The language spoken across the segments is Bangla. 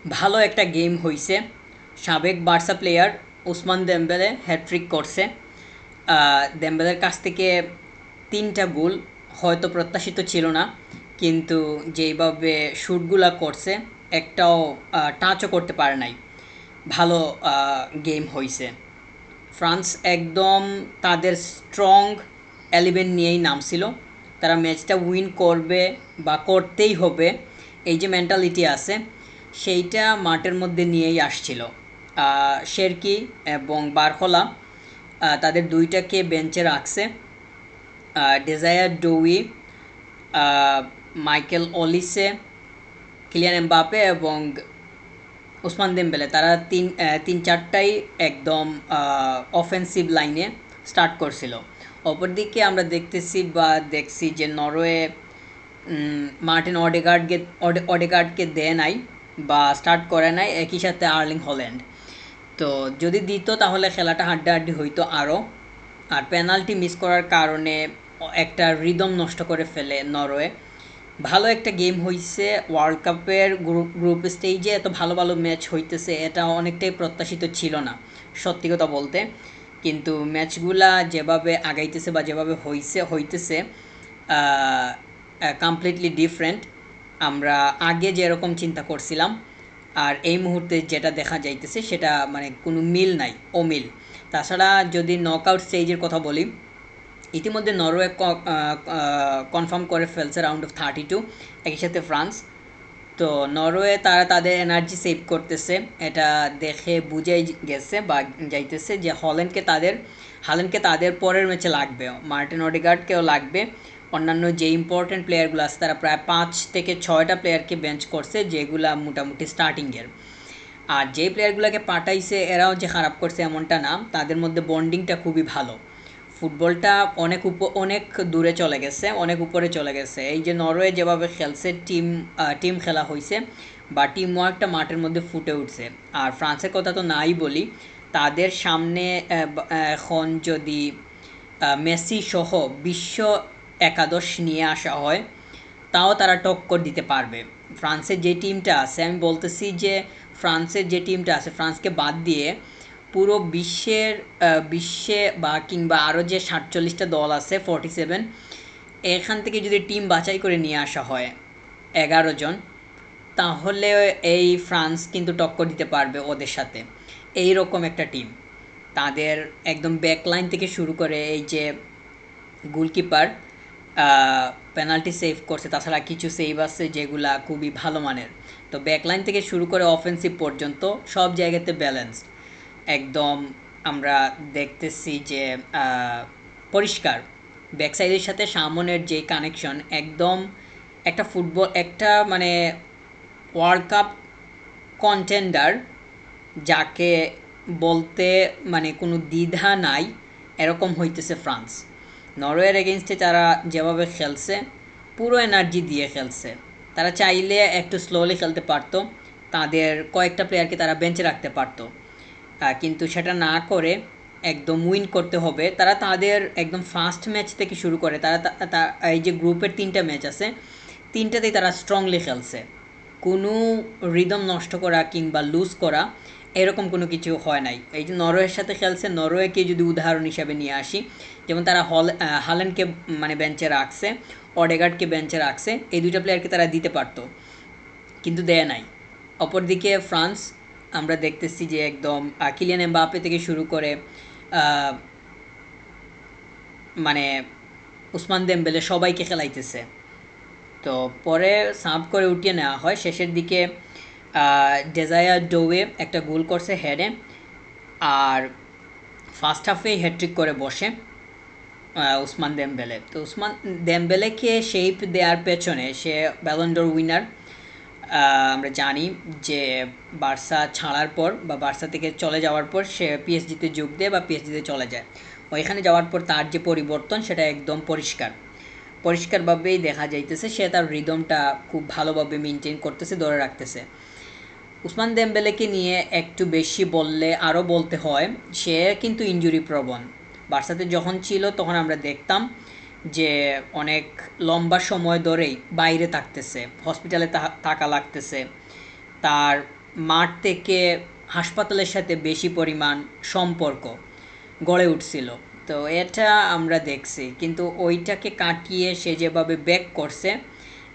ভালো একটা গেম হইছে। সাবেক Barca player Ousmane Dembele hat trick করছে। দেমবেলের কাছ থেকে 3টা গোল হয়তো প্রত্যাশিত ছিল না, কিন্তু যেইভাবে শ্যুটগুলা করছে একটাও টাচও করতে পারে নাই। ভালো গেম হইছে। ফ্রান্স একদম তাদের স্ট্রং 11 নিয়েই নামছিল। তারা ম্যাচটা উইন করবে বা করতেই হবে, এই যে মেন্টালিটি আছে সেইটা মাঠের মধ্যে নিয়েই আসছিল। শেরকি এবং বারহোলা তাদের দুইটাকে বেঞ্চে রাখছে। Desire Doue, Michael Olise, Kylian Mbappe এবং ওসমান দেমবেলে, তারা তিন চারটাই একদম অফেন্সিভ লাইনে স্টার্ট করছিল। অপরদিকে আমরা দেখছি যে নরওয়ে মার্টিন অডেগার্ডকে দেয় নাই বা স্টার্ট করে নাই, একই সাথে আর্লিং হল্যান্ড। তো যদি দিত তাহলে খেলাটা হাড্ডাহাড্ডি হইতো আরও। আর পেনাল্টি মিস করার কারণে একটা রিদম নষ্ট করে ফেলে নরওয়ে। ভালো একটা গেম হইছে। ওয়ার্ল্ড কাপের গ্রুপ স্টেজে এত ভালো ভালো ম্যাচ হইতেছে এটা অনেকটাই প্রত্যাশিত ছিল না, সত্যি কথা বলতে। কিন্তু ম্যাচগুলা যেভাবে আগাইতেছে বা যেভাবে হইতেছে কমপ্লিটলি ডিফারেন্ট। আমরা আগে যেরকম চিন্তা করছিলাম আর এই মুহূর্তে যেটা দেখা যাইতেছে সেটা মানে কোনো মিল নাই, অমিল। তাছাড়া যদি নকআউট স্টেজের কথা বলি, ইতিমধ্যে নরওয়ে কনফার্ম করে ফেলছে রাউন্ড অফ 32, একই সাথে ফ্রান্স। তো নরওয়ে তারা তাদের এনার্জি সেভ করতেছে, এটা দেখে বুঝাই গেছে বা যাইতেছে যে হাল্যান্ডকে তাদের পরের ম্যাচে লাগবে, মার্টিন অডেগার্ডকেও লাগবে। অন্যান্য যে ইম্পর্টেন্ট প্লেয়ারগুলো আছে তারা প্রায় 5 থেকে 6টা প্লেয়ারকে বেঞ্চ করছে, যেগুলা মোটামুটি স্টার্টিংয়ের। আর যেই প্লেয়ারগুলোকে পাঠাইছে এরাও যে খারাপ করছে এমনটা না, তাদের মধ্যে বন্ডিংটা খুবই ভালো। ফুটবলটা অনেক দূরে চলে গেছে, অনেক উপরে চলে গেছে। এই যে নরওয়ে যেভাবে খেলছে, টিম খেলা হয়েছে বা টিম ওয়ার্কটা মাঠের মধ্যে ফুটে উঠছে। আর ফ্রান্সের কথা তো নাই বলি, তাদের সামনে এখন যদি মেসি সহ বিশ্ব একাদশ নিয়ে আসা হয় তাও তারা টক্কর দিতে পারবে। ফ্রান্সের যে টিমটা আছে, আমি বলতেছি যে ফ্রান্সের যে টিমটা আছে, ফ্রান্সকে বাদ দিয়ে পুরো বিশ্বে বা কিংবা আরও যে 47টা দল আছে, 47, এখান থেকে যদি টিম বাছাই করে নিয়ে আসা হয় 11 জন, তাহলে এই ফ্রান্স কিন্তু টক্কর দিতে পারবে ওদের সাথে। এই রকম একটা টিম তাদের, একদম ব্যাক লাইন থেকে শুরু করে এই যে গোলকিপার পেনাল্টি সেভ করছে, তাছাড়া কিছু সেভ আছে যেগুলা খুবই ভালো মানের। তো ব্যাকলাইন থেকে শুরু করে অফেন্সিভ পর্যন্ত সব জায়গাতে ব্যালেন্স একদম। আমরা দেখতেছি যে পরিষ্কার ব্যাকসাইডের সাথে সামনের যে কানেকশন একদম, একটা মানে ওয়ার্ল্ড কাপ কন্টেন্ডার যাকে বলতে মানে কোনো দ্বিধা নাই, এরকম হইতেছে ফ্রান্স। নরওয়ের এগেনস্টে তারা যেভাবে খেলছে পুরো এনার্জি দিয়ে খেলছে। তারা চাইলে একটু স্লোলি খেলতে পারতো, তাদের কয়েকটা প্লেয়ারকে তারা বেঞ্চে রাখতে পারতো, কিন্তু সেটা না করে একদম উইন করতে হবে। তারা তাদের একদম ফার্স্ট ম্যাচ থেকে শুরু করে তারা এই যে গ্রুপের 3টা ম্যাচ আছে, 3টাতেই তারা স্ট্রংলি খেলছে। কোনো রিদম নষ্ট করা কিংবা লুজ করা এরকম কোনো কিছু হয় নাই। এই যে নরওয়ের সাথে খেলছে, নরওয়েকে যদি উদাহরণ হিসাবে নিয়ে আসি, যেমন তারা হাল্যান্ডকে মানে বেঞ্চে রাখছে, অডেগার্ডকে বেঞ্চে রাখছে, এই দুইটা প্লেয়ারকে তারা দিতে পারতো, কিন্তু দেয় নাই। অপরদিকে ফ্রান্স আমরা দেখতেছি যে একদম কিলিয়ান এমবাপে থেকে শুরু করে মানে উসমান দেমবেলে সবাইকে খেলাইতেছে। তো পরে সাব করে উঠিয়ে নেওয়া হয় শেষের দিকে। ডেজায়া ডোয়ে একটা গোল করছে হেডে, আর ফার্স্ট হাফেই হ্যাট্রিক করে বসে উসমান দেমবেলে। তো উসমান দেমবেলেকে শেপ দেওয়ার পেছনে সে ব্যালন্ডোর উইনার। আমরা জানি যে বার্সা ছাড়ার পর বা বার্সা থেকে চলে যাওয়ার পর সে পিএসজিতে যোগ দেয় বা পিএসজিতে চলে যায়। ওইখানে যাওয়ার পর তার যে পরিবর্তন সেটা একদম পরিষ্কারভাবেই দেখা যাইতেছে, সে তার রিদমটা খুব ভালোভাবে মেনটেন করতেছে, ধরে রাখতেছে। উসমান দেমবেলেকে নিয়ে একটু বেশি বললে আরও বলতে হয়, সে কিন্তু ইনজুরি প্রবণ। বার্সাতে যখন ছিল তখন আমরা দেখতাম যে অনেক লম্বা সময় ধরেই বাইরে থাকতেছে, হসপিটালে থাকা লাগতেছে। তার মাঠ থেকে হাসপাতালের সাথে বেশি পরিমাণ সম্পর্ক গড়ে উঠছিল। তো এটা আমরা দেখছি, কিন্তু ওইটাকে কাটিয়ে সে যেভাবে ব্যাক করছে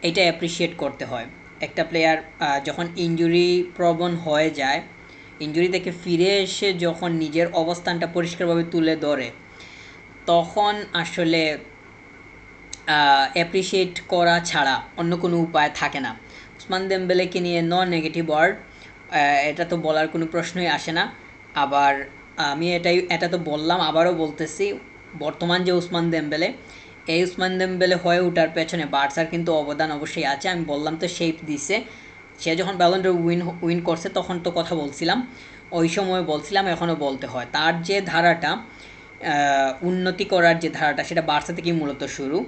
এটা অ্যাপ্রিসিয়েট করতে হয়। একটা প্লেয়ার যখন ইনজুরি প্রবণ হয়ে যায়, ইনজুরি থেকে ফিরে এসে যখন নিজের অবস্থানটা পরিষ্কারভাবে তুলে ধরে, তখন আসলে অ্যাপ্রিসিয়েট করা ছাড়া অন্য কোনো উপায় থাকে না। ওসমান দেমবেলেকে নিয়ে নেগেটিভ ওয়ার্ড, এটা তো বলার কোনো প্রশ্নই আসে না। আবার আমি এটা তো বললাম, আবারও বলতেছি, বর্তমান যে ওসমান দেমবেলে, এই ওসমান দেমবেলে হয়ে ওঠার পেছনে বার্সার কিন্তু অবদান অবশ্যই আছে। আমি বললাম তো শেপ দিছে। সে যখন ব্যালন ড'র উইন করছে তখন তো কথা বলছিলাম, ওই সময় বলছিলাম, এখনও বলতে হয়। তার যে ধারাটা, উন্নতি করার যে ধারাটা, সেটা বার্সা থেকেই মূলত শুরু।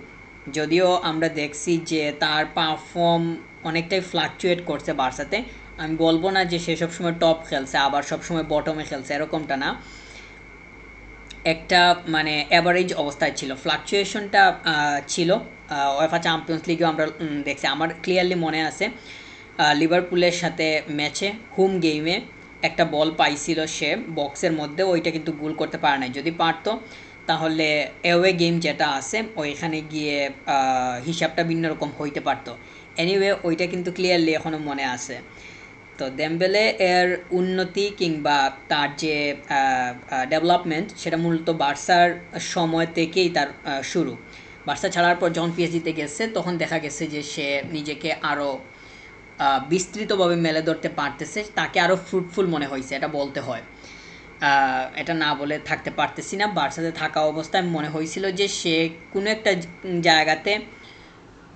যদিও আমরা দেখছি যে তার পারফর্ম অনেকটাই ফ্লাকচুয়েট করছে বার্সাতে। আমি বলবো না যে সে সবসময় টপ খেলছে আবার সবসময় বটমে খেলছে, এরকমটা না। একটা মানে অ্যাভারেজ অবস্থায় ছিল, ফ্লাকচুয়েশনটা ছিল। ওয়েফা চ্যাম্পিয়ন্স লিগেও আমরা দেখছি। আমার ক্লিয়ারলি মনে আছে লিভারপুলের সাথে ম্যাচে হোম গেমে একটা বল পাইছিল সে বক্সের মধ্যে, ওইটা কিন্তু গোল করতে পারে নাই। যদি পারতো তাহলে অ্যাওয়ে গেম যেটা আছে ওইখানে গিয়ে হিসাবটা ভিন্ন রকম হইতে পারতো। এনিওয়ে ওইটা কিন্তু ক্লিয়ারলি এখনও মনে আছে। তো দেমবেলে এর উন্নতি কিংবা তার যে ডেভেলপমেন্ট, সেটা মূলত বার্সার সময় থেকেই তার শুরু। বার্সা ছাড়ার পর যখন পিএসজিতে গেছে তখন দেখা গেছে যে সে নিজেকে আরও বিস্তৃতভাবে মেলে ধরতে পারতেছে, তাকে আরও ফ্রুটফুল মনে হয়েছে, এটা বলতে হয়। এটা না বলে থাকতে পারতেছি না। বার্সাতে থাকা অবস্থায় মনে হয়েছিল যে সে কোনো একটা জায়গাতে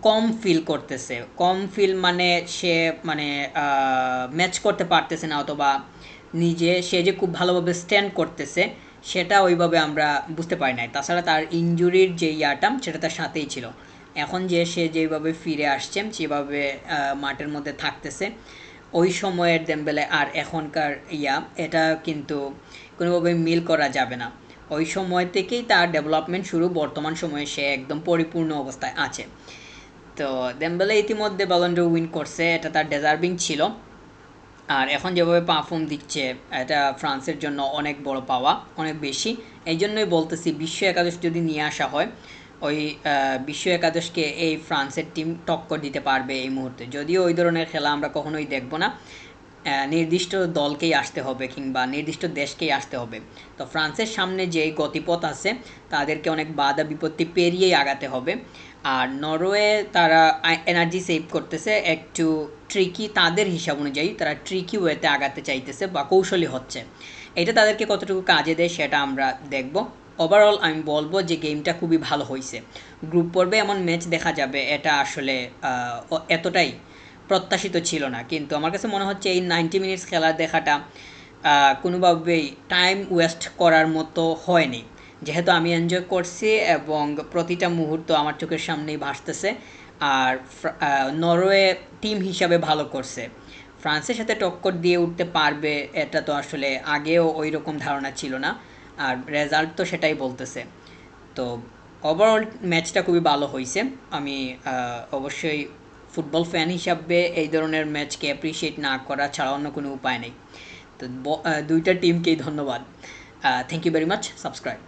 কম ফিল করতেছে। কম ফিল মানে সে মানে ম্যাচ করতে পারতেছে না, অথবা সে যে খুব ভালোভাবে স্ট্যান্ড করতেছে সেটা ওইভাবে আমরা বুঝতে পারি নাই। তাছাড়া তার ইনজুরির যে ইয়াটা সেটা তার সাথেই ছিল। এখন যে সে যেভাবে ফিরে আসছে, যেভাবে মাঠের মধ্যে থাকতেছে, ওই সময়ের দেমবেলে আর এখনকার এটা কিন্তু কোনোভাবে মিল করা যাবে না। ওই সময় থেকেই তার ডেভেলপমেন্ট শুরু, বর্তমান সময়ে সে একদম পরিপূর্ণ অবস্থায় আছে। তো দেমবেলে ইতিমধ্যে ব্যালন ড'র উইন করছে, এটা তার ডিজার্ভিং ছিল। আর এখন যেভাবে পারফর্ম দিচ্ছে, এটা ফ্রান্সের জন্য অনেক বড় পাওয়া, অনেক বেশি। এই জন্যই বলতেছি বিশ্ব একাদশ যদি নিয়ে আসা হয়, ওই বিশ্ব একাদশকে এই ফ্রান্সের টিম টক্কর দিতে পারবে এই মুহূর্তে। যদিও ওই ধরনের খেলা আমরা কখনোই দেখব না, নির্দিষ্ট দলকেই আসতে হবে কিংবা নির্দিষ্ট দেশকেই আসতে হবে। তো ফ্রান্সের সামনে যে গতিপথ আছে তাদেরকে অনেক বাধা বিপত্তি পেরিয়েই আগাতে হবে। আর নরওয়ে তারা এনার্জি সেভ করতেছে একটু ট্রিকি, তাদের হিসাব অনুযায়ী তারা ট্রিকি ওয়েতে আগাতে চাইতেছে বা কৌশলী হচ্ছে। এটা তাদেরকে কতটুকু কাজে দেয় সেটা আমরা দেখব। ওভারঅল আমি বলবো যে গেমটা খুবই ভালো হয়েছে। গ্রুপ পর্বে এমন ম্যাচ দেখা যাবে এটা আসলে এতটাই প্রত্যাশিত ছিল না, কিন্তু আমার কাছে মনে হচ্ছে এই 90 মিনিটস খেলা দেখাটা কোনোভাবেই টাইম ওয়েস্ট করার মতো হয়নি, যেহেতু আমি এনজয় করছি এবং প্রতিটা মুহূর্ত আমার চোখের সামনেই ভাসতেছে। আর নরওয়ে টিম হিসাবে ভালো করছে, ফ্রান্সের সাথে টক্কর দিয়ে উঠতে পারবে এটা তো আসলে আগেও ওই রকম ধারণা ছিল না, আর রেজাল্ট তো সেটাই বলতেছে। তো ওভারঅল ম্যাচটা খুবই ভালো হয়েছে। আমি অবশ্যই ফুটবল ফ্যান হিসাবে এই ধরনের ম্যাচকে অ্যাপ্রিসিয়েট না করা ছাড়া অন্য কোনো উপায় নেই। তো দুইটা টিমকেই ধন্যবাদ। Thank you very much. Subscribe.